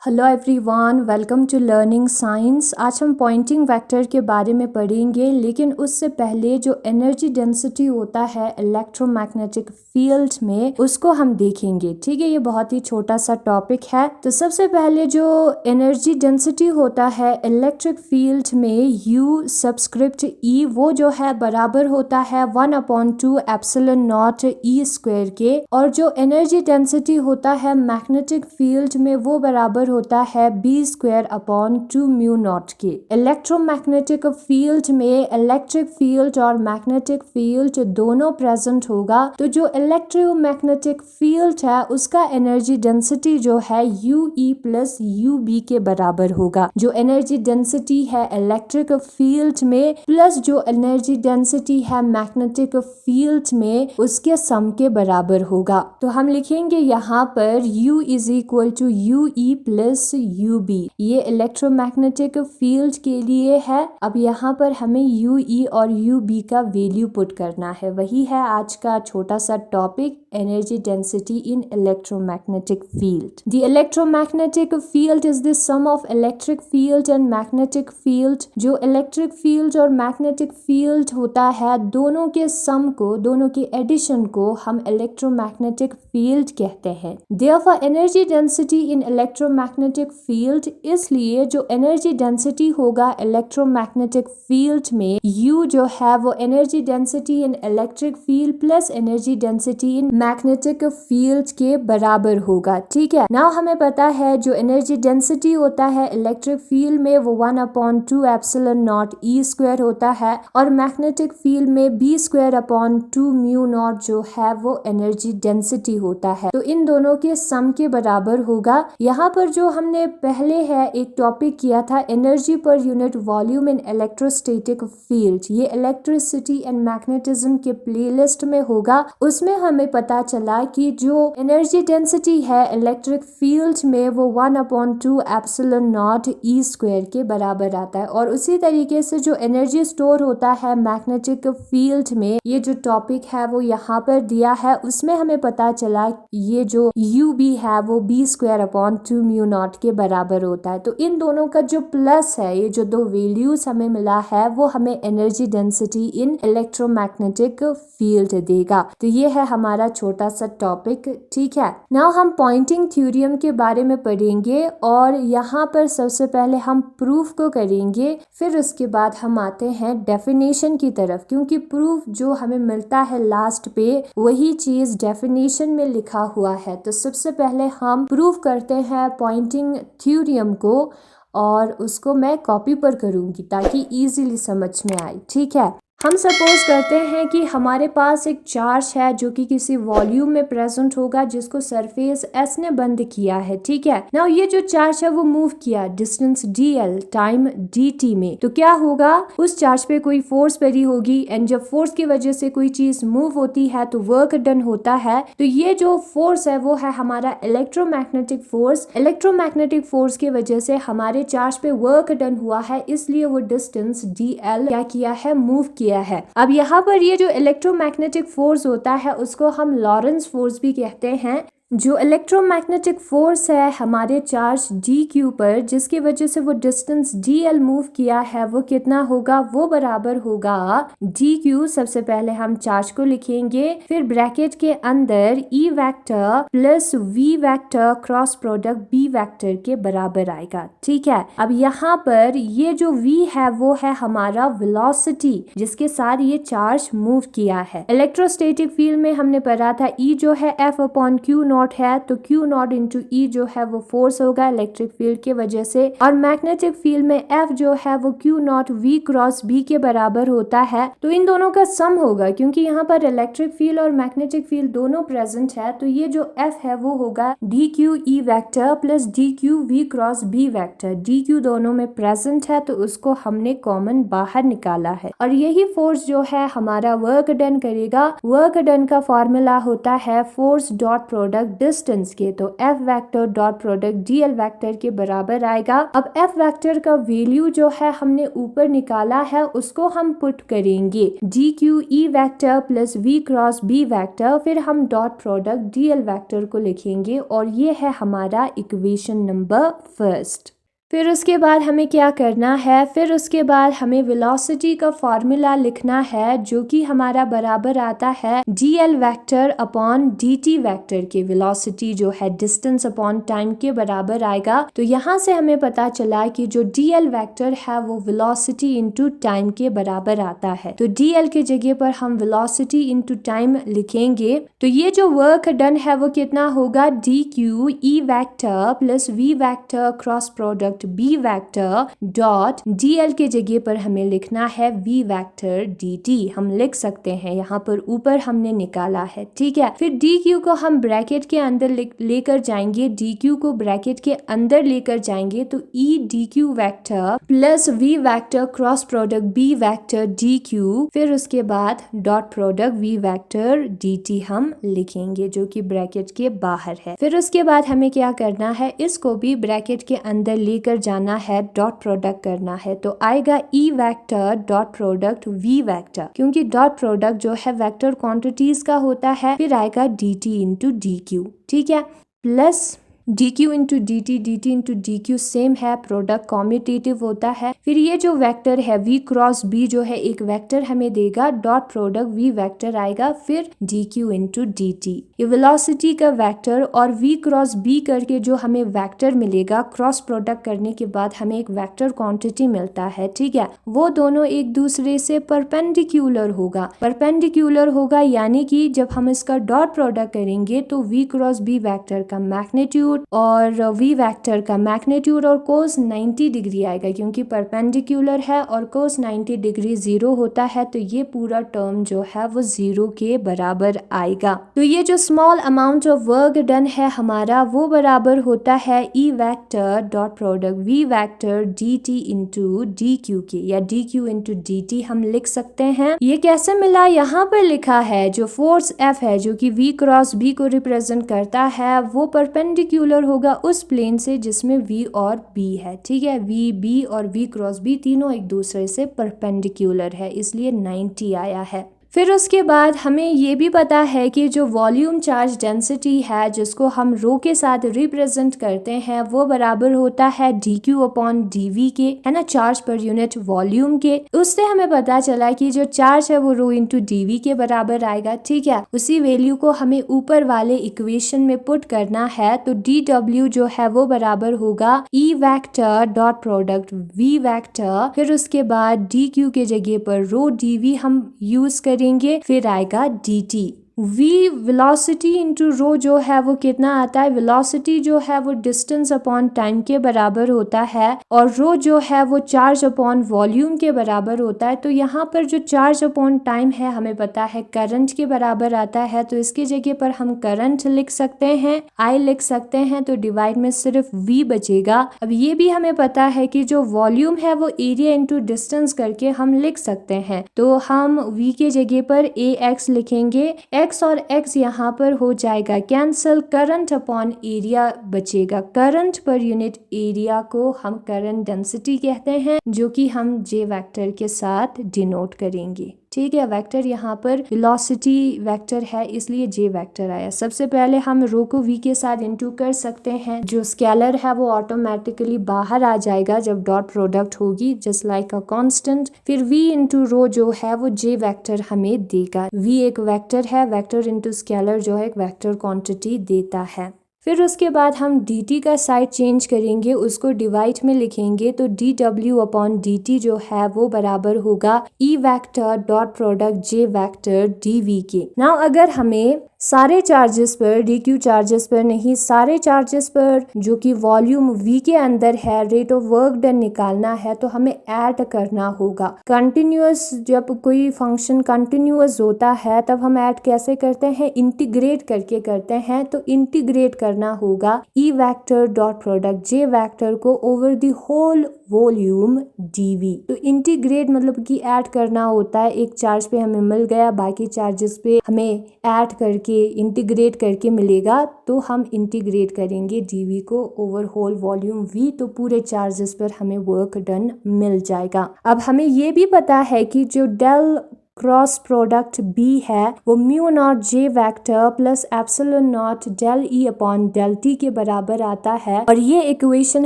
Hello everyone, welcome to learning science. आज हम Poynting vector के बारे में पढ़ेंगे, लेकिन उससे पहले जो एनर्जी डेंसिटी होता है इलेक्ट्रोमैग्नेटिक फील्ड में, उसको हम देखेंगे। ठीक है, ये बहुत ही छोटा सा टॉपिक है। तो सबसे पहले जो एनर्जी डेंसिटी होता है इलेक्ट्रिक फील्ड में, U सब्सक्रिप्ट E, वो जो है बराबर होता है 1/2 एप्सिलॉन नॉट E स्क्वायर के। और जो एनर्जी डेंसिटी होता है मैग्नेटिक फील्ड में, वो बराबर होता है B²/2 म्यू नॉट के। इलेक्ट्रोमैग्नेटिक फील्ड में इलेक्ट्रिक फील्ड और मैग्नेटिक फील्ड दोनों प्रेजेंट होगा। तो जो इलेक्ट्रोमैग्नेटिक फील्ड है उसका एनर्जी डेंसिटी जो है UE प्लस UB के बराबर होगा। जो एनर्जी डेंसिटी है इलेक्ट्रिक फील्ड में प्लस जो एनर्जी डेंसिटी है मैग्नेटिक फील्ड में, उसके सम के बराबर होगा। तो हम लिखेंगे यहाँ पर U is equal to UE plus UB। ये इलेक्ट्रोमैग्नेटिक फील्ड के लिए है। अब यहाँ पर हमें UE और UB का वैल्यू पुट करना है। वही है आज का छोटा सा topic, energy density in electromagnetic field. The electromagnetic field is the sum of electric field and magnetic field. जो इलेक्ट्रिक फील्ड और मैग्नेटिक फील्ड होता है, दोनों के सम को, दोनों के एडिशन को हम इलेक्ट्रोमैग्नेटिक फील्ड कहते हैं। Therefore, energy density in electromagnetic field, इसलिए जो एनर्जी डेंसिटी होगा इलेक्ट्रोमैग्नेटिक फील्ड में, U जो है वो energy density in electric field plus energy density in magnetic field के बराबर होगा। ठीक है, नाउ हमें पता है जो एनर्जी डेंसिटी होता है इलेक्ट्रिक फील्ड में वो 1/2 एप्सिलॉन नॉट E स्क्वायर होता है, और मैग्नेटिक फील्ड में B²/2 म्यू नॉट जो है वो एनर्जी डेंसिटी होता है। तो इन दोनों के सम के बराबर होगा। यहाँ पर जो हमने पहले है एक टॉपिक किया था, एनर्जी पर यूनिट वॉल्यूम इन इलेक्ट्रोस्टैटिक फील्ड, ये इलेक्ट्रिसिटी एंड मैग्नेटिज्म के प्लेलिस्ट में होगा। उसमें हमें पता चला कि जो एनर्जी डेंसिटी है इलेक्ट्रिक फील्ड में वो 1/2 एप्सिलॉन नॉट E स्क्वायर के बराबर आता है। और उसी तरीके से जो एनर्जी स्टोर होता है मैग्नेटिक फील्ड में, ये जो टॉपिक है वो यहाँ पर दिया है, उसमें हमें पता चला ये जो UB है वो B²/2 म्यू नॉट के बराबर होता है। तो इन दोनों का जो प्लस है, ये जो दो वैल्यूज हमें मिला है, वो हमें energy density in electromagnetic field देगा। तो ये है हमारा छोटा सा टॉपिक। ठीक है, नाउ हम पॉइंटिंग थ्योरम के बारे में पढ़ेंगे, और यहाँ पर सबसे पहले हम प्रूफ को करेंगे, फिर उसके बाद हम आते हैं डेफिनेशन की तरफ, क्योंकि प्रूफ जो हमें मिलता है लास्ट पे, वही चीज डेफिनेशन में लिखा हुआ है। तो सबसे पहले हम प्रूफ करते हैं पॉइंटिंग थ्योरम को, और उसको मैं कॉपी पर करूंगी ताकि इजीली समझ में आए। ठीक है, हम सपोज करते हैं कि हमारे पास एक चार्ज है जो कि किसी वॉल्यूम में प्रेजेंट होगा, जिसको सरफेस S ने बंद किया है। ठीक है, नाउ ये जो चार्ज है वो मूव किया डिस्टेंस dl टाइम dt में, तो क्या होगा, उस चार्ज पे कोई फोर्स पड़ी होगी, एंड जब फोर्स की वजह से कोई चीज मूव होती है तो वर्क डन होता है। तो ये जो फोर्स है वो है हमारा इलेक्ट्रोमैग्नेटिक फोर्स। इलेक्ट्रोमैग्नेटिक फोर्स की वजह से हमारे चार्ज पे वर्क डन हुआ है, इसलिए वो डिस्टेंस dl क्या किया है, मूव किया है। अब यहाँ पर ये जो इलेक्ट्रोमैग्नेटिक फोर्स होता है उसको हम लॉरेंस फोर्स भी कहते हैं। जो इलेक्ट्रोमैग्नेटिक फोर्स है हमारे चार्ज dq पर, जिसकी वजह से वो डिस्टेंस dl मूव किया है, वो कितना होगा, वो बराबर होगा dq। सबसे पहले हम चार्ज को लिखेंगे, फिर ब्रैकेट के अंदर E vector plus V vector cross product B vector के बराबर आएगा। ठीक है, अब यहाँ पर ये जो V है वो है हमारा वेलोसिटी, जिसके साथ ये चार्ज मूव किया है। इलेक्ट्रोस्टैटिक फील्ड में हमने पढ़ा था E जो है F/Q नॉट है, तो Q नॉट इंटू E जो है वो फोर्स होगा इलेक्ट्रिक फील्ड की वजह से, और मैग्नेटिक फील्ड में F जो है वो Q not V cross B के बराबर होता है। तो इन दोनों का सम होगा, क्योंकि यहाँ पर इलेक्ट्रिक फील्ड और मैग्नेटिक फील्ड दोनों प्रेजेंट है, तो ये जो F है वो होगा dq E vector plus dq V cross B vector. dq दोनों में प्रेजेंट है, तो उसको हमने कॉमन बाहर निकाला है, और यही फोर्स जो है हमारा वर्क डन करेगा। वर्क डन का फॉर्मूला होता है force dot product product distance के, तो F vector dot product DL vector के बराबर आएगा। अब एफ वेक्टर का वैल्यू जो है हमने ऊपर निकाला है उसको हम पुट करेंगे D Q E vector plus V cross B vector, फिर हम डॉट प्रोडक्ट डीएल वेक्टर को लिखेंगे और ये है हमारा इक्वेशन नंबर फर्स्ट। फिर उसके बाद हमें क्या करना है, फिर उसके बाद हमें वेलोसिटी का फॉर्मूला लिखना है जो कि हमारा बराबर आता है dl vector upon dt vector के। वेलोसिटी जो है डिस्टेंस अपॉन टाइम के बराबर आएगा। तो यहाँ से हमें पता चला कि जो dl वेक्टर है वो वेलोसिटी इंटू टाइम के बराबर आता है। तो dl के जगह पर हम वेलोसिटी इंटू टाइम लिखेंगे। तो ये जो वर्क डन है वो कितना होगा, dq e vector plus v vector cross product B vector dot DL के जगह पर हमें लिखना है वी वेक्टर dt। हम लिख सकते हैं यहाँ पर ऊपर हमने निकाला है, ठीक है। फिर डी क्यू को हम ब्रैकेट के अंदर लेकर जाएंगे, डी क्यू को ब्रैकेट के अंदर लेकर जाएंगे तो E D Q vector plus V vector cross product B vector D Q, फिर उसके बाद dot product V vector dt हम लिखेंगे जो कि ब्रैकेट के बाहर है। फिर उसके बाद हमें क्या करना है, इसको भी ब्रैकेट के अंदर लेकर जाना है, डॉट प्रोडक्ट करना है। तो आएगा E vector dot product V vector, क्योंकि डॉट प्रोडक्ट जो है वेक्टर क्वांटिटीज का होता है। फिर आएगा dt इंटू डी क्यू, ठीक है, plus dq into dt, dt into dq same है, प्रोडक्ट कॉम्यूटेटिव होता है। फिर ये जो वेक्टर है v क्रॉस b जो है एक वेक्टर हमें देगा, डॉट प्रोडक्ट v वेक्टर आएगा, फिर dq इंटू dt। ये वेलोसिटी का वेक्टर और v क्रॉस b करके जो हमें वेक्टर मिलेगा, क्रॉस प्रोडक्ट करने के बाद हमें एक वेक्टर क्वांटिटी मिलता है, ठीक है। वो दोनों एक दूसरे से परपेंडिक्यूलर होगा, परपेंडिक्यूलर होगा यानी कि जब हम इसका डॉट प्रोडक्ट करेंगे तो v क्रॉस b वेक्टर का मैग्नीट्यूड और v वेक्टर का मैग्नीट्यूड और कोस 90 डिग्री आएगा, क्योंकि परपेंडिकुलर है और कोस 90 डिग्री 0 होता है। तो ये पूरा टर्म जो है वो 0 के बराबर आएगा। तो ये जो small amount of work done है हमारा वो बराबर होता है E vector dot product V vector dt into D Q के, या डी क्यू इंटू dt हम लिख सकते हैं। ये कैसे मिला, यहाँ पर लिखा है जो फोर्स F है जो कि v क्रॉस b को रिप्रेजेंट करता है वो परपेंडिकुलर होगा उस प्लेन से जिसमें v और b है, ठीक है। v b और v क्रॉस b तीनों एक दूसरे से परपेंडिकुलर है, इसलिए 90 आया है। फिर उसके बाद हमें ये भी पता है कि जो वॉल्यूम चार्ज डेंसिटी है जिसको हम रो के साथ रिप्रेजेंट करते हैं वो बराबर होता है dq अपॉन dv के, है ना, चार्ज पर यूनिट वॉल्यूम के। उससे हमें पता चला कि जो चार्ज है वो रो इंटू dv के बराबर आएगा, ठीक है। उसी वैल्यू को हमें ऊपर वाले इक्वेशन में पुट करना है। तो dw जो है वो बराबर होगा e vector dot product v vector, फिर उसके बाद dq के जगह पर रो dv हम यूज करेंगे, फिर आएगा dt। v velocity into rho जो है वो कितना आता है, वेलोसिटी जो है वो डिस्टेंस अपॉन टाइम के बराबर होता है और रो जो है वो चार्ज अपॉन वॉल्यूम के बराबर होता है। तो यहाँ पर जो चार्ज अपॉन टाइम है हमें पता है करंट के बराबर आता है, तो इसकी जगह पर हम करंट लिख सकते हैं, I लिख सकते हैं, तो डिवाइड में सिर्फ v बचेगा। अब ये भी हमें पता है कि जो वॉल्यूम है वो एरिया इंटू डिस्टेंस करके हम लिख सकते हैं, तो हम v के जगह पर ax लिखेंगे, x और x यहाँ पर हो जाएगा कैंसल, करंट अपॉन एरिया बचेगा। करंट पर यूनिट एरिया को हम करंट डेंसिटी कहते हैं जो कि हम j वेक्टर के साथ डिनोट करेंगे, ठीक है। वेक्टर यहाँ पर वेलोसिटी वेक्टर है इसलिए j वेक्टर आया। सबसे पहले हम रो को v के साथ इंटू कर सकते हैं, जो स्केलर है वो ऑटोमेटिकली बाहर आ जाएगा जब डॉट प्रोडक्ट होगी, जस्ट लाइक अ कांस्टेंट। फिर v इंटू रो जो है वो j वेक्टर हमें देगा, v एक वेक्टर है, वेक्टर इंटू स्केलर जो है एक वेक्टर क्वांटिटी देता है। फिर उसके बाद हम dt का साइड चेंज करेंगे, उसको डिवाइड में लिखेंगे, तो dw अपॉन dt जो है वो बराबर होगा e vector dot product j vector dv के। नाउ अगर हमें सारे चार्जेस पर, dq चार्जेस पर नहीं, सारे चार्जेस पर जो कि वॉल्यूम v के अंदर है रेट ऑफ वर्क डन निकालना है तो हमें ऐड करना होगा। कंटिन्यूअस, जब कोई फंक्शन कंटिन्यूअस होता है तब हम ऐड कैसे करते हैं, इंटीग्रेट करके करते हैं। तो इंटीग्रेट करना होगा e vector dot product j vector को over the whole volume dv। तो इंटीग्रेट मतलब कि ऐड करना होता है, एक चार्ज पे हमें मिल गया, बाकी चार्जेस पे हमें ऐड करके इंटीग्रेट करके मिलेगा, तो हम इंटीग्रेट करेंगे dv को ओवर होल वॉल्यूम v, तो पूरे चार्जेस पर हमें वर्क डन मिल जाएगा। अब हमें ये भी पता है कि जो डेल क्रॉस प्रोडक्ट B है वो mu naught J vector plus epsilon naught del E upon del T के बराबर आता है, और ये इक्वेशन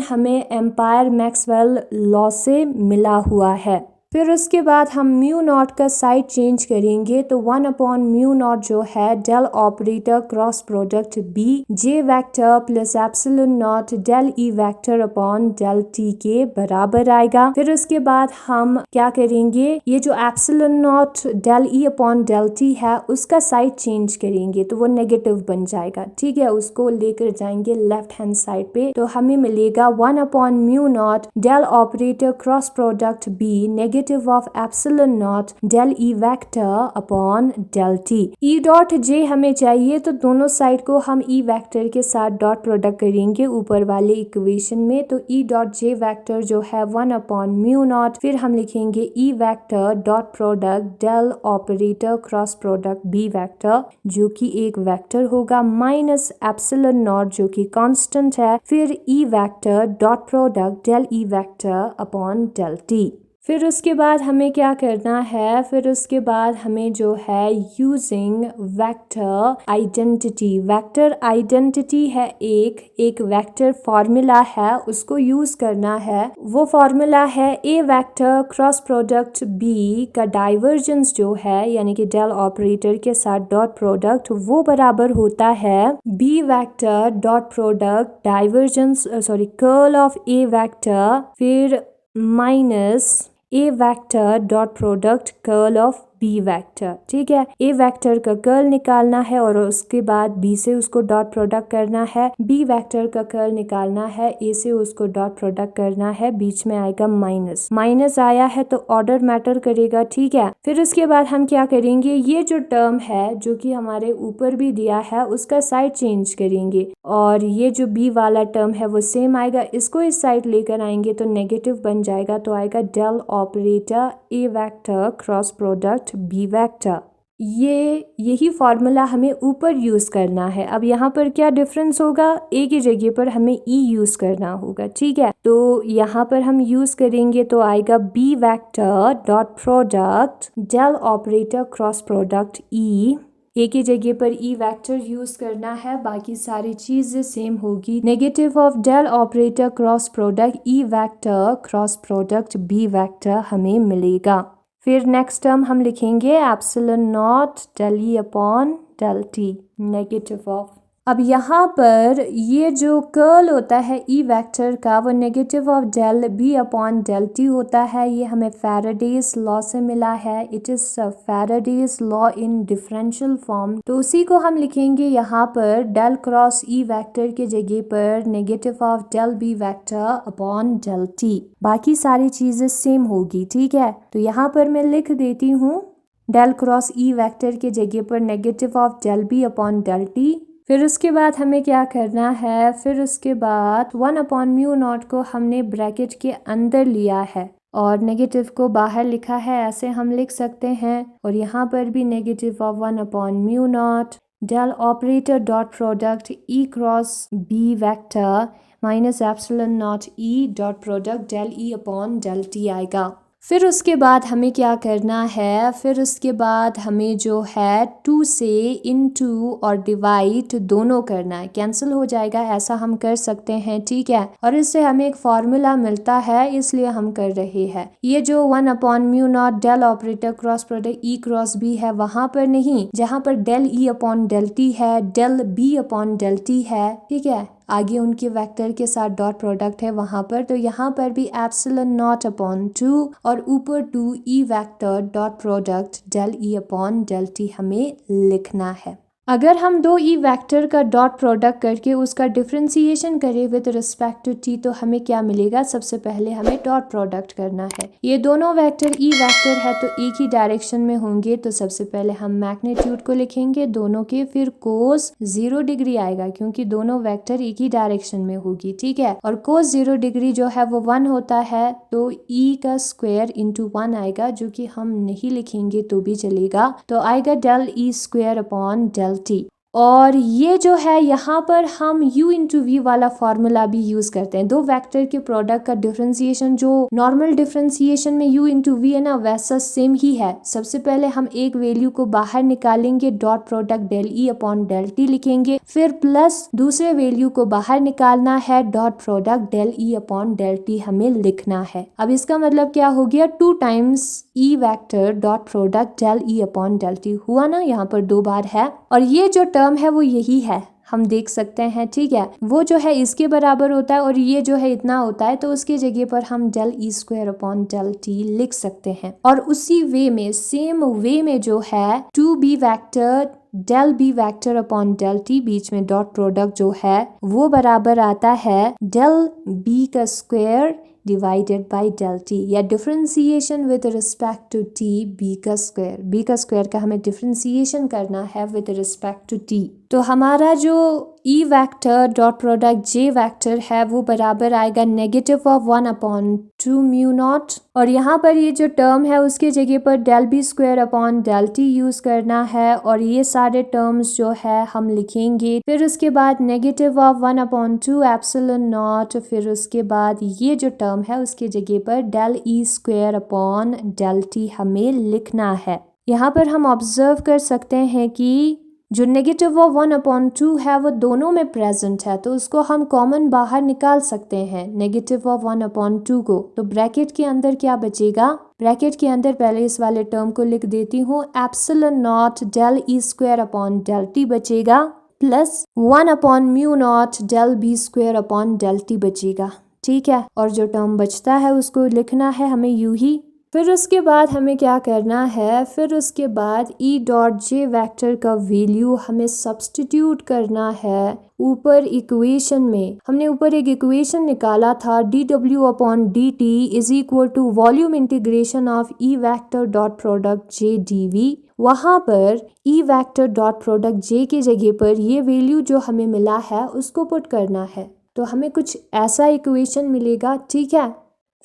हमें एम्पायर मैक्सवेल लॉ से मिला हुआ है। फिर उसके बाद हम म्यू नॉट का साइड चेंज करेंगे, तो 1 अपॉन म्यू नॉट जो है del operator cross product B J vector plus epsilon naught del E vector upon del T के बराबर आएगा। फिर उसके बाद हम क्या करेंगे, ये जो epsilon naught del E upon del T है उसका साइड चेंज करेंगे, तो वो नेगेटिव बन जाएगा। ठीक है, उसको लेकर जाएंगे लेफ्ट हैंड साइड पे, तो हमें मिलेगा 1 upon mu naught del operator cross product B negative of epsilon naught del E vector upon del T। E dot J हमें चाहिए, तो दोनों साइड को हम E वेक्टर के साथ डॉट प्रोडक्ट करेंगे ऊपर वाले इक्वेशन में, तो E डॉट J वेक्टर जो है 1 अपॉन म्यू नॉट, फिर हम लिखेंगे E vector dot product del operator cross product B vector जो कि एक वेक्टर होगा, माइनस एप्सिलॉन नॉट जो कि कांस्टेंट है, फिर E vector dot product del E vector upon del T। फिर उसके बाद हमें क्या करना है, फिर उसके बाद हमें जो है using vector identity, vector identity है एक वेक्टर फॉर्मूला है, उसको यूज करना है। वो फॉर्मूला है ए वेक्टर क्रॉस प्रोडक्ट बी का डाइवर्जेंस जो है यानी कि डेल ऑपरेटर के साथ डॉट प्रोडक्ट, वो बराबर होता है B vector dot product divergence curl of A vector फिर minus A vector dot product curl of B vector. ठीक है, ए वेक्टर का कर्ल निकालना है और उसके बाद बी से उसको डॉट प्रोडक्ट करना है, बी वेक्टर का कर्ल निकालना है, ए से उसको डॉट प्रोडक्ट करना है, बीच में आएगा माइनस, माइनस आया है तो ऑर्डर मैटर करेगा। ठीक है, फिर उसके बाद हम क्या करेंगे, ये जो टर्म है जो कि हमारे ऊपर भी दिया है उसका साइड चेंज करेंगे, और ये जो बी वाला टर्म है वो सेम आएगा, इसको इस साइड लेकर आएंगे तो नेगेटिव बन जाएगा, तो आएगा del operator A vector cross product B vector. यही फॉर्मूला हमें ऊपर यूज करना है। अब यहाँ पर क्या डिफरेंस होगा, ए की जगह पर हमें ई यूज करना होगा। ठीक है, तो यहाँ पर हम यूज करेंगे तो आएगा B vector dot product del operator cross product E, A की जगह पर ई वेक्टर यूज करना है, बाकी सारी चीजें सेम होगी। Negative of del operator cross product E vector cross product B vector हमें मिलेगा। फिर नेक्स्ट टर्म हम लिखेंगे epsilon naught del E upon del T negative of. अब यहाँ पर ये जो कर्ल होता है ई वेक्टर का वो negative of del B upon del T होता है, ये हमें फैराडेज लॉ से मिला है। It is Faraday's law in differential form, तो उसी को हम लिखेंगे यहाँ पर डेल क्रॉस ई वेक्टर के जगह पर negative of del B vector upon del T, बाकी सारी चीजें सेम होगी। ठीक है, तो यहाँ पर मैं लिख देती हूँ डेल क्रॉस ई वेक्टर के जगह पर negative of del B upon del T. फिर उसके बाद हमें क्या करना है, फिर उसके बाद 1 अपॉन म्यू नॉट को हमने ब्रैकेट के अंदर लिया है और नेगेटिव को बाहर लिखा है, ऐसे हम लिख सकते हैं, और यहाँ पर भी negative of 1 upon mu naught del operator dot product E cross B vector minus epsilon naught E dot product del E upon del T आएगा। फिर उसके बाद हमें क्या करना है, फिर उसके बाद हमें जो है 2 से इनटू और डिवाइड दोनों करना है, कैंसिल हो जाएगा, ऐसा हम कर सकते हैं। ठीक है, और इससे हमें एक फॉर्मूला मिलता है, इसलिए हम कर रहे हैं। ये जो 1 upon mu naught del operator cross product E cross B है वहां पर नहीं, जहां पर del E upon del T है, del B upon del T है। ठीक है, आगे उनके वेक्टर के साथ डॉट प्रोडक्ट है वहां पर, तो यहाँ पर भी एप्सिलॉन नॉट अपॉन 2 और ऊपर 2 E vector dot product del E upon del T हमें लिखना है। अगर हम दो ई वेक्टर का डॉट प्रोडक्ट करके उसका डिफरेंशिएशन करें विद रिस्पेक्ट टू टी तो हमें क्या मिलेगा? सबसे पहले हमें डॉट प्रोडक्ट करना है। ये दोनों वेक्टर ई वेक्टर है तो एक ही डायरेक्शन में होंगे, तो सबसे पहले हम मैग्नीट्यूड को लिखेंगे दोनों के, फिर कोस 0 डिग्री आएगा क्योंकि दोनों वेक्टर एक ही डायरेक्शन में होगी, ठीक है। और कोस 0 डिग्री जो है वो 1 होता है, तो ई का स्क्वायर इंटू 1 आएगा, जो कि हम नहीं लिखेंगे तो भी चलेगा, तो आएगा del E square upon del T. और ये जो है यहाँ पर हम u इंटू वी वाला फॉर्मूला भी यूज करते हैं। दो वेक्टर के प्रोडक्ट का डिफरेंशिएशन जो नॉर्मल डिफरेंशिएशन में u इंटू वी है ना, वैसा सेम ही है। सबसे पहले हम एक वैल्यू को बाहर निकालेंगे, dot product del E upon del T लिखेंगे, फिर प्लस दूसरे वैल्यू को बाहर निकालना है, dot product del E upon del T हमें लिखना है। अब इसका मतलब क्या हो गया? 2 times E vector dot product del E upon del T हुआ ना, यहाँ पर 2 बार है। और ये जो टर्म है वो यही है, हम देख सकते हैं, ठीक है। वो जो है इसके बराबर होता है और ये जो है इतना होता है, तो उसकी जगह पर हम del E square upon del T लिख सकते हैं। और उसी वे में, सेम वे में जो है 2b vector del B vector upon del T, बीच में डॉट प्रोडक्ट जो है वो बराबर आता है डेल बी का square divided by del T, या differentiation with respect to T B का स्क्वायर। बी का स्क्वायर का हमें डिफरेंशिएशन करना है विद रिस्पेक्ट टू टी, तो हमारा जो ई वेक्टर डॉट प्रोडक्ट जे वेक्टर है वो बराबर आएगा negative of 1 upon 2 mu naught. और यहाँ पर ये जो टर्म है उसके जगह पर del B square upon del T use करना है, और ये सारे टर्म्स जो है हम लिखेंगे। फिर उसके बाद negative of 1 upon 2 epsilon not, फिर उसके बाद ये जो टर्म है उसके जगह पर del E square upon del T हमें लिखना है। यहाँ पर हम ऑब्जर्व कर सकते हैं कि जो नेगेटिव ऑफ 1 अपॉन 2 है वो दोनों में प्रेजेंट है, तो उसको हम कॉमन बाहर निकाल सकते हैं नेगेटिव ऑफ 1 अपॉन 2 को। तो ब्रैकेट के अंदर क्या बचेगा? ब्रैकेट के अंदर पहले इस वाले टर्म को लिख देती हूँ, epsilon naught del E square upon del T बचेगा, plus 1 upon mu naught del B square upon del T बचेगा, ठीक है। और जो टर्म बचता है उसको लिखना है हमें यूं ही। फिर उसके बाद हमें क्या करना है? फिर उसके बाद ई डॉट जे वेक्टर का वैल्यू हमें सब्स्टिट्यूट करना है ऊपर इक्वेशन में। हमने ऊपर एक इक्वेशन निकाला था, D W upon D T is equal to volume integration of E vector dot product J D V. वहाँ पर E vector dot product J की जगह पर ये वैल्यू जो हमें मिला है उसको पुट करना है, तो हमें कुछ ऐसा इक्वेशन मिलेगा, ठीक है।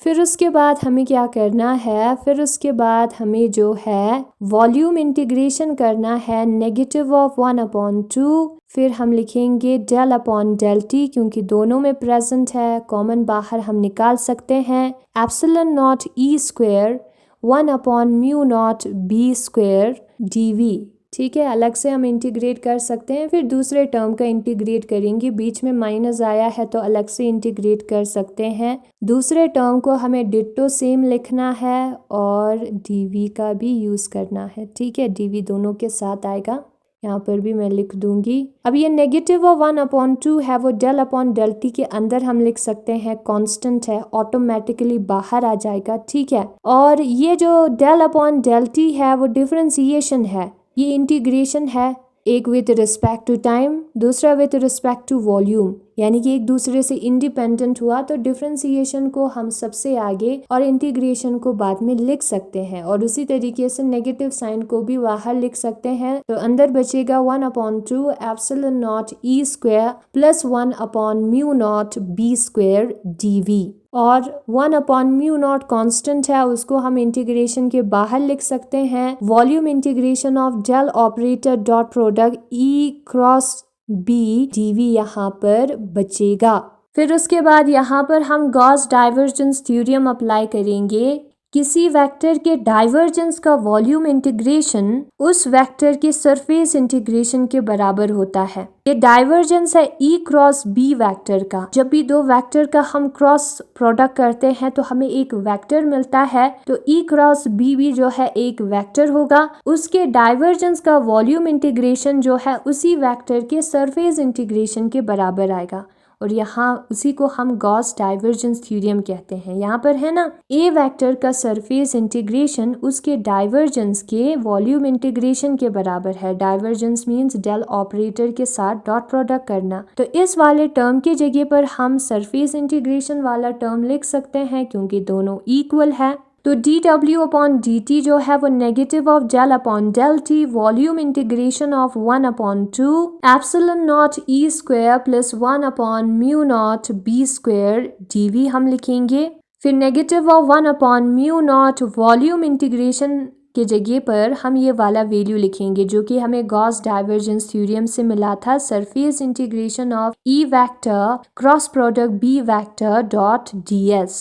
फिर उसके बाद हमें क्या करना है? फिर उसके बाद हमें जो है वॉल्यूम इंटीग्रेशन करना है नेगेटिव ऑफ 1 अपॉन 2, फिर हम लिखेंगे डेल अपॉन डेल टी, क्योंकि दोनों में प्रेजेंट है, कॉमन बाहर हम निकाल सकते हैं, epsilon naught E square 1 upon mu naught B square D V, ठीक है। अलग से हम इंटीग्रेट कर सकते हैं, फिर दूसरे टर्म का इंटीग्रेट करेंगे, बीच में माइनस आया है तो अलग से इंटीग्रेट कर सकते हैं। दूसरे टर्म को हमें डिट्टो सेम लिखना है और डीवी का भी यूज करना है, ठीक है। डीवी दोनों के साथ आएगा, यहाँ पर भी मैं लिख दूंगी। अब ये नेगेटिव ऑफ 1 अपॉन 2 है वो डेल अपॉन डेल टी के अंदर हम लिख सकते हैं, कांस्टेंट है, ऑटोमेटिकली बाहर आ जाएगा, ठीक है। और ये जो डेल अपॉन डेल टी है वो डिफरेंशिएशन है, ये इंटीग्रेशन है, एक विद रिस्पेक्ट टू टाइम, दूसरा विद रिस्पेक्ट टू वॉल्यूम, यानी कि एक दूसरे से इंडिपेंडेंट हुआ, तो डिफरेंशिएशन को हम सबसे आगे और इंटीग्रेशन को बाद में लिख सकते हैं। और उसी तरीके से नेगेटिव साइन को भी बाहर लिख सकते हैं, तो अंदर बचेगा 1 upon 2 epsilon naught E square plus 1 upon mu naught B square D v. और 1 अपॉन म्यू नॉट कॉन्स्टेंट है, उसको हम इंटीग्रेशन के बाहर लिख सकते हैं, volume integration of del operator dot product E cross B dv यहाँ पर बचेगा। फिर उसके बाद यहाँ पर हम गॉस डाइवर्जेंस थ्योरम अप्लाई करेंगे। किसी वेक्टर के डाइवर्जेंस का वॉल्यूम इंटीग्रेशन उस वेक्टर के सरफेस इंटीग्रेशन के बराबर होता है। ये डाइवर्जेंस है ई क्रॉस बी वेक्टर का। जब भी दो वेक्टर का हम क्रॉस प्रोडक्ट करते हैं तो हमें एक वेक्टर मिलता है, तो ई क्रॉस बी भी जो है एक वेक्टर होगा, उसके डाइवर्जेंस का वॉल्यूम इंटीग्रेशन जो है उसी वेक्टर के सरफेस इंटीग्रेशन के बराबर आएगा। और यहाँ उसी को हम गॉस डाइवर्जेंस थ्योरम कहते हैं। यहाँ पर है ना, ए वेक्टर का सरफेस इंटीग्रेशन उसके डाइवर्जेंस के वॉल्यूम इंटीग्रेशन के बराबर है। डाइवर्जेंस मीन्स डेल ऑपरेटर के साथ डॉट प्रोडक्ट करना। तो इस वाले टर्म की जगह पर हम सरफेस इंटीग्रेशन वाला टर्म लिख सकते हैं क्योंकि दोनों इक्वल है। तो dw अपॉन dt जो है वो negative of del upon del t volume integration of 1/2 epsilon naught E square plus 1 mu naught B square dv हम लिखेंगे। फिर negative of 1 mu naught volume integration के जगह पर हम ये वाला वैल्यू लिखेंगे जो कि हमें गॉस डाइवर्जेंस थ्योरम से मिला था, surface integration of E vector cross product B vector dot ds।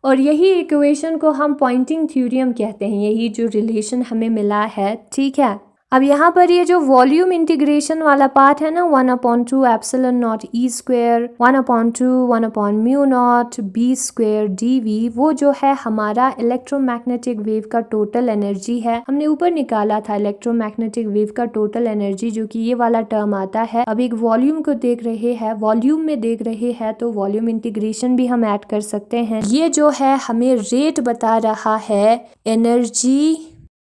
और यही इक्वेशन को हम पॉइंटिंग थ्योरम कहते हैं, यही जो रिलेशन हमें मिला है। ठीक है, अब यहाँ पर ये जो वॉल्यूम इंटीग्रेशन वाला पार्ट है ना, 1/2 epsilon naught E square 1/2 1 mu naught B square dv, वो जो है हमारा इलेक्ट्रोमैग्नेटिक वेव का टोटल एनर्जी है। हमने ऊपर निकाला था इलेक्ट्रोमैग्नेटिक वेव का टोटल एनर्जी जो कि ये वाला टर्म आता है। अब एक वॉल्यूम को देख रहे हैं, वॉल्यूम में देख रहे हैं तो वॉल्यूम इंटीग्रेशन भी हम ऐड कर सकते हैं। ये जो है हमें रेट बता रहा है एनर्जी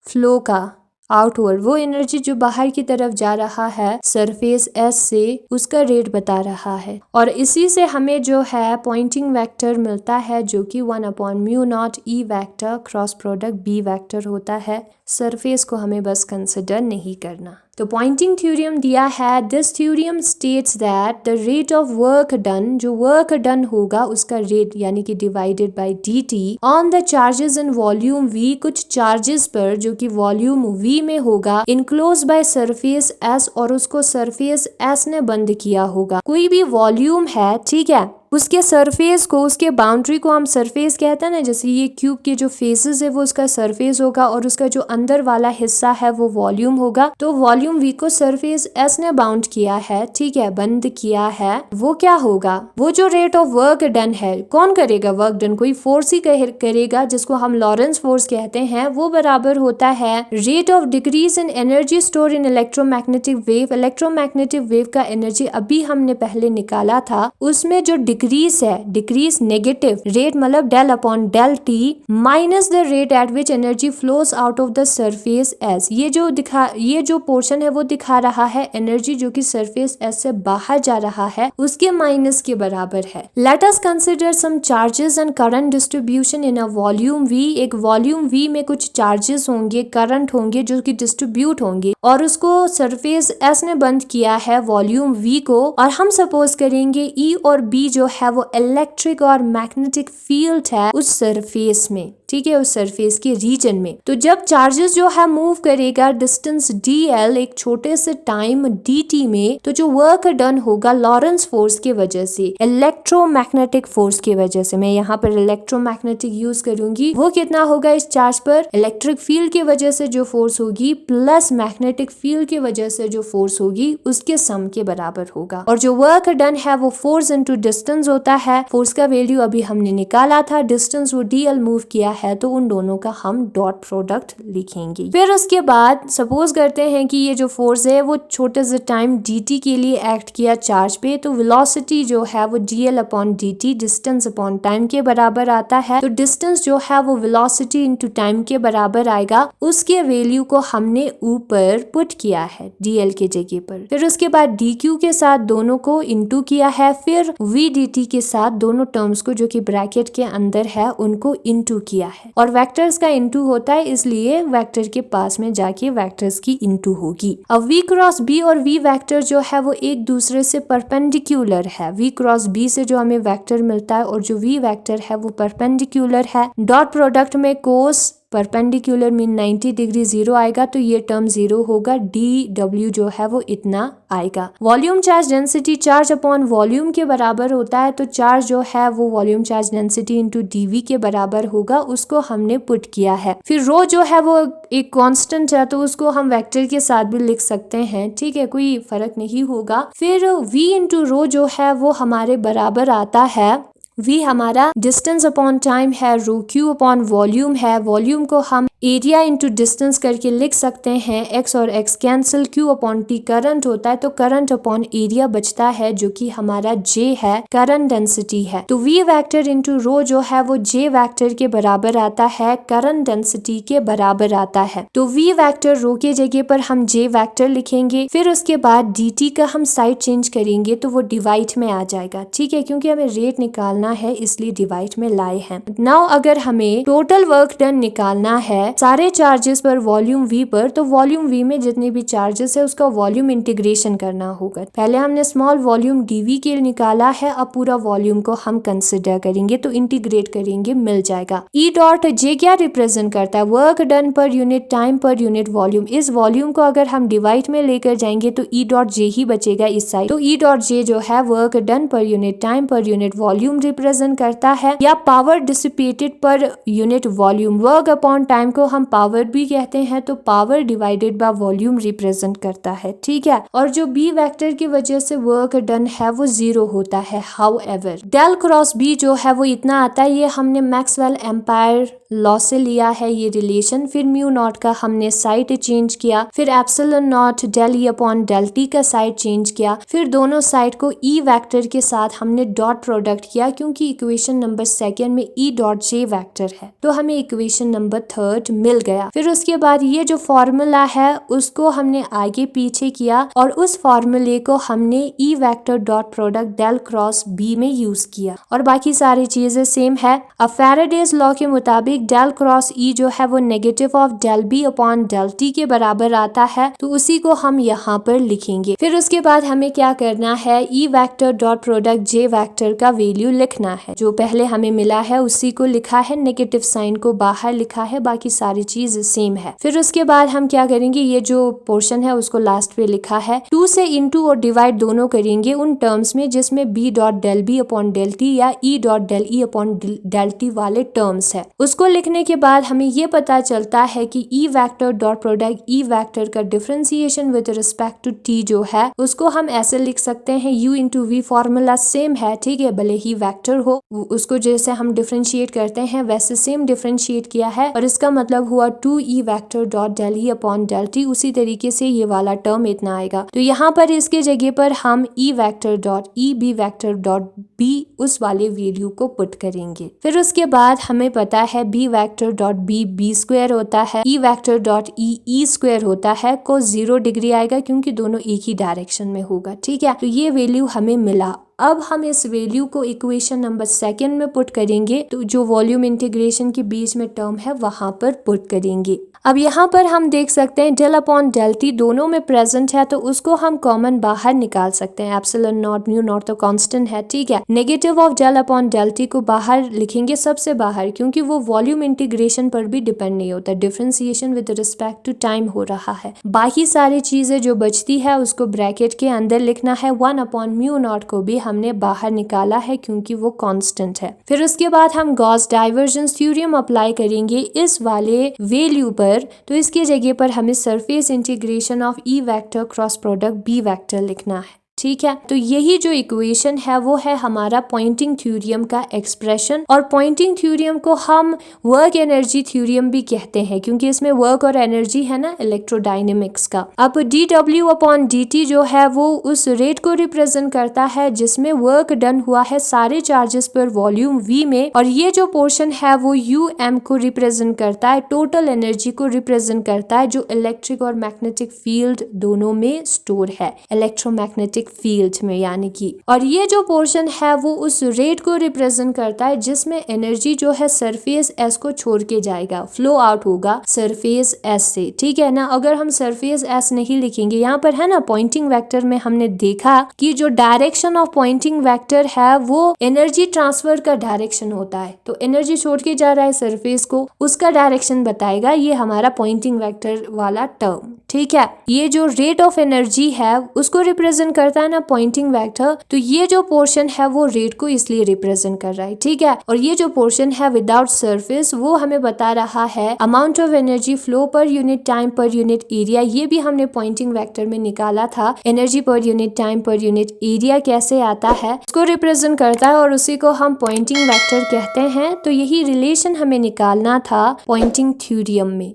फ्लो का आउटवर्ड, वो एनर्जी जो बाहर की तरफ जा रहा है सरफेस S से, उसका रेट बता रहा है। और इसी से हमें जो है पॉइंटिंग वेक्टर मिलता है जो कि 1/म्यू naught E vector cross product B vector होता है। सरफेस को हमें बस कंसिडर नहीं करना। तो पॉइंटिंग थ्योरम दिया है, this theorem states that the rate of work done, जो वर्क डन होगा उसका रेट यानी कि divided by dt on the charges in volume v, कुछ चार्जेस पर जो कि वॉल्यूम v में होगा इनक्लोज बाय सरफेस s, और उसको सरफेस s ने बंद किया होगा। कोई भी वॉल्यूम है, ठीक है, उसके सरफेस को, उसके बाउंड्री को हम सरफेस कहते हैं ना, जैसे ये क्यूब के जो फेसेस है वो उसका सरफेस होगा और उसका जो अंदर वाला हिस्सा है वो वॉल्यूम होगा। तो वॉल्यूम v को सरफेस s ने बाउंड किया है, ठीक है, बंद किया है, वो क्या होगा, वो जो रेट ऑफ वर्क डन है, कौन करेगा वर्क डन, कोई फोर्स ही करेगा जिसको हम लॉरेंस फोर्स कहते हैं, वो बराबर होता है rate of decrease in energy store in electromagnetic wave. Electromagnetic wave का एनर्जी अभी हमने पहले निकाला था, उसमें जो डिक्रीज है, डिक्रीज नेगेटिव रेट मतलब del upon del t minus the rate at which energy flows out of the surface S. ये जो पोर्शन है वो दिखा रहा है एनर्जी जो कि सरफेस एस से बाहर जा रहा है उसके माइनस के बराबर है। Let us consider some charges and current distribution in a volume V. एक वॉल्यूम वी में कुछ चार्जेस होंगे, करंट होंगे जो कि डिस्ट्रीब्यूट होंगे और उसको सरफेस एस ने बंद किया है वॉल्यूम वी को, और हम सपोज करेंगे ई और बी जो है वो इलेक्ट्रिक और मैग्नेटिक फील्ड है उस सरफेस में, ठीक है, उस सरफेस के रीजन में। तो जब चार्जेस जो है मूव करेगा डिस्टेंस dl एक छोटे से टाइम dt में, तो जो वर्क डन होगा लॉरेंस फोर्स की वजह से, इलेक्ट्रोमैग्नेटिक फोर्स की वजह से, मैं यहाँ पर इलेक्ट्रोमैग्नेटिक यूज करूंगी, वो कितना होगा इस चार्ज पर, इलेक्ट्रिक फील्ड की वजह से जो फोर्स होगी प्लस मैग्नेटिक फील्ड की वजह से जो फोर्स होगी उसके सम के बराबर होगा। और जो वर्क डन है वो फोर्स इनटू डिस्टेंस होता है। फोर्स का वैल्यू अभी हमने निकाला था, डिस्टेंस वो dl मूव किया है, तो उन दोनों का हम डॉट प्रोडक्ट लिखेंगे। फिर उसके बाद सपोज करते हैं कि ये जो फोर्स है वो छोटे से टाइम dt के लिए एक्ट किया चार्ज पे, तो वेलोसिटी जो है वो dl upon dt distance upon time के बराबर आता है। तो डिस्टेंस जो है वो वेलोसिटी इनटू टाइम के बराबर आएगा, उसके वैल्यू को हमने ऊपर पुट किया है dl के जगह पर। फिर उसके बाद dq के साथ दोनों को इनटू किया है, फिर v dt के साथ दोनों टर्म्स को जो कि ब्रैकेट के अंदर है उनको इनटू किया है। और वेक्टर्स का इनटू होता है इसलिए वेक्टर के पास में जाके वेक्टर्स की इनटू होगी। अब v क्रॉस b और v वेक्टर जो है वो एक दूसरे से परपेंडिकुलर है। v क्रॉस b से जो हमें वेक्टर मिलता है और जो v वेक्टर है वो परपेंडिकुलर है। डॉट प्रोडक्ट में कोस परपेंडिकुलर मीन 90 डिग्री 0 आएगा, तो ये टर्म 0 होगा, dw जो है वो इतना आएगा। Volume charge density charge upon volume के बराबर होता है, तो चार्ज जो है वो volume charge density into dv के बराबर होगा, उसको हमने पुट किया है। फिर रो जो है वो एक कांस्टेंट है तो उसको हम वेक्टर के साथ भी लिख सकते हैं, ठीक है, कोई फर्क नहीं होगा। फिर v इंटू रो जो है वो हमारे बराबर आता है, v हमारा डिस्टेंस अपॉन टाइम है, रो क्यू अपॉन वॉल्यूम है, वॉल्यूम को हम एरिया इंटू डिस्टेंस करके लिख सकते हैं। x और x cancel, q upon t current होता है तो करंट अपॉन एरिया बचता है जो कि हमारा j है, करंट डेंसिटी है। तो v वेक्टर इंटू रो जो है वो j वेक्टर के बराबर आता है, करंट डेंसिटी के बराबर आता है। तो v वेक्टर रो के जगह पर हम j वेक्टर लिखेंगे, फिर उसके बाद dt का हम साइड चेंज करेंगे तो वो डिवाइड में आ जाएगा, ठीक है, क्योंकि हमें रेट निकालना है इसलिए डिवाइड में लाए हैं। नाउ अगर हमें टोटल वर्क डन निकालना है सारे चार्जेस पर वॉल्यूम v पर, तो वॉल्यूम v में जितने भी चार्जेस है उसका वॉल्यूम इंटीग्रेशन करना होगा। पहले हमने स्मॉल वॉल्यूम dv के निकाला है, अब पूरा वॉल्यूम को हम कंसिडर करेंगे तो इंटीग्रेट करेंगे, मिल जाएगा। E डॉट j क्या रिप्रेजेंट करता है? Work done per unit time per unit volume. इस वॉल्यूम को अगर हम डिवाइड में लेकर जाएंगे तो E डॉट j ही बचेगा इस साइड। तो E डॉट j जो है work done per unit time per unit volume represent करता है, या power dissipated per unit volume. Work upon time को हम पावर भी कहते हैं, तो power divided by volume represent करता है, ठीक है। और जो बी वेक्टर की वजह से वर्क डन है वो 0 होता है। हाउएवर डेल क्रॉस बी जो है वो इतना आता है, ये हमने मैक्सवेल एम्पायर लॉ से लिया है ये रिलेशन। फिर म्यू नॉट का हमने साइड चेंज किया, फिर epsilon naught del E upon del t का साइड चेंज किया, फिर दोनों साइड को ई वेक्टर के साथ हमने डॉट प्रोडक्ट किया, क्योंकि इक्वेशन नंबर 2 में ई डॉट जे वेक्टर है तो हमें इक्वेशन नंबर 3 मिल गया। फिर उसके बाद ये जो फॉर्मूला है उसको हमने आगे पीछे किया और उस फॉर्मूले को हमने E vector dot product del cross B में यूज किया, और बाकी सारी चीजें सेम है। अब फैराडेज लॉ के मुताबिक डेल क्रॉस ई जो है वो negative of del B upon del t के बराबर आता है, तो उसी को हम यहाँ पर लिखेंगे। फिर उसके बाद हमें क्या करना है, ई वेक्टर डॉट प्रोडक्ट जे वेक्टर का वैल्यू लिखना है। जो पहले हमें मिला है उसी को लिखा है, नेगेटिव साइन को बाहर लिखा है, बाकी सारी चीज सेम है। फिर उसके बाद हम क्या करेंगे, ये जो पोर्शन है उसको लास्ट पे लिखा है, 2 से इंटू और डिवाइड दोनों करेंगे उन टर्म्स में जिसमें B dot del B upon del T या E dot del E upon del T वाले टर्म्स है। उसको लिखने के बाद हमें ये पता चलता है कि E vector dot product E vector का differentiation with respect to T जो है उसको हम ऐसे लिख सकते हैं, u into V formula same है, ठीक है, भले ही वेक्टर हो, उसको जैसे हम डिफरेंशिएट करते हैं वैसे सेम डिफरेंशिएट किया है, और इसका मतलब हुआ 2e vector dot del E upon del t. उसी तरीके से ये वाला टर्म इतना आएगा, तो यहाँ पर इसके जगह पर हम e vector dot E B vector dot B उस वाले वैल्यू को पुट करेंगे। फिर उसके बाद हमें पता है B vector dot B B square होता है, E vector dot E square होता है, को 0 डिग्री आएगा क्योंकि दोनों एक ही डायरेक्शन में होगा, ठीक है। तो ये वैल्यू हमें मिला। अब हम इस वैल्यू को इक्वेशन नंबर 2 में पुट करेंगे, तो जो वॉल्यूम इंटीग्रेशन के बीच में टर्म है वहां पर पुट करेंगे। अब यहाँ पर हम देख सकते हैं डेल अपॉन डेल टी दोनों में प्रेजेंट है, तो उसको हम कॉमन बाहर निकाल सकते हैं। एप्सिलॉन नॉट म्यू नॉट तो कांस्टेंट है, ठीक है। Negative of del upon del t को बाहर लिखेंगे, सबसे बाहर, क्योंकि वो वॉल्यूम इंटीग्रेशन पर भी डिपेंड नहीं होता, differentiation with respect to time हो रहा है। बाकी सारी चीजें जो बचती है उसको ब्रैकेट के अंदर लिखना है। 1 अपॉन म्यू नॉट को भी हमने बाहर निकाला है क्योंकि वो कांस्टेंट है। फिर उसके बाद हम गॉस डाइवर्जेंस थ्योरम अप्लाई करेंगे इस वाले वैल्यू पर, तो इसके जगह पर हमें surface integration of E vector cross product B vector लिखना है, ठीक है। तो यही जो इक्वेशन है वो है हमारा पॉइंटिंग थ्योरम का एक्सप्रेशन, और पॉइंटिंग थ्योरम को हम वर्क एनर्जी थ्योरम भी कहते हैं क्योंकि इसमें वर्क और एनर्जी है ना इलेक्ट्रोडायनेमिक्स का। अब dw अपॉन dt जो है वो उस रेट को रिप्रेजेंट करता है जिसमें वर्क डन हुआ है सारे चार्जेस पर वॉल्यूम v में, और ये जो पोर्शन है वो um को रिप्रेजेंट करता है, टोटल एनर्जी को रिप्रेजेंट करता है जो इलेक्ट्रिक और मैग्नेटिक फील्ड दोनों में स्टोर है, इलेक्ट्रोमैग्नेटिक फील्ड में यानी कि। और ये जो पोर्शन है वो उस रेट को रिप्रेजेंट करता है जिसमें एनर्जी जो है सरफेस एस को छोड़ के जाएगा, फ्लो आउट होगा सरफेस एस से, ठीक है ना। अगर हम सरफेस एस नहीं लिखेंगे, यहाँ पर है ना पॉइंटिंग वेक्टर में हमने देखा कि जो डायरेक्शन ऑफ पॉइंटिंग वेक्टर है वो एनर्जी ट्रांसफर का डायरेक्शन होता है, तो एनर्जी छोड़ के जा रहा है सरफेस को, उसका डायरेक्शन बताएगा ये हमारा पॉइंटिंग वेक्टर वाला टर्म, ठीक है। ये जो रेट ऑफ एनर्जी है उसको रिप्रेजेंट करता करता है ना पॉइंटिंग वेक्टर, तो ये जो पोर्शन है वो रेट को इसलिए रिप्रेजेंट कर रहा है, ठीक है। और ये जो पोर्शन है विदाउट सरफेस वो हमें बता रहा है amount of energy flow per unit time per unit area. ये भी हमने पॉइंटिंग वेक्टर में निकाला था, energy per unit time per unit area कैसे आता है उसको रिप्रेजेंट करता है और उसी को हम पॉइंटिंग वेक्टर कहते हैं। तो यही रिलेशन हमें निकालना था पॉइंटिंग थ्योरम में।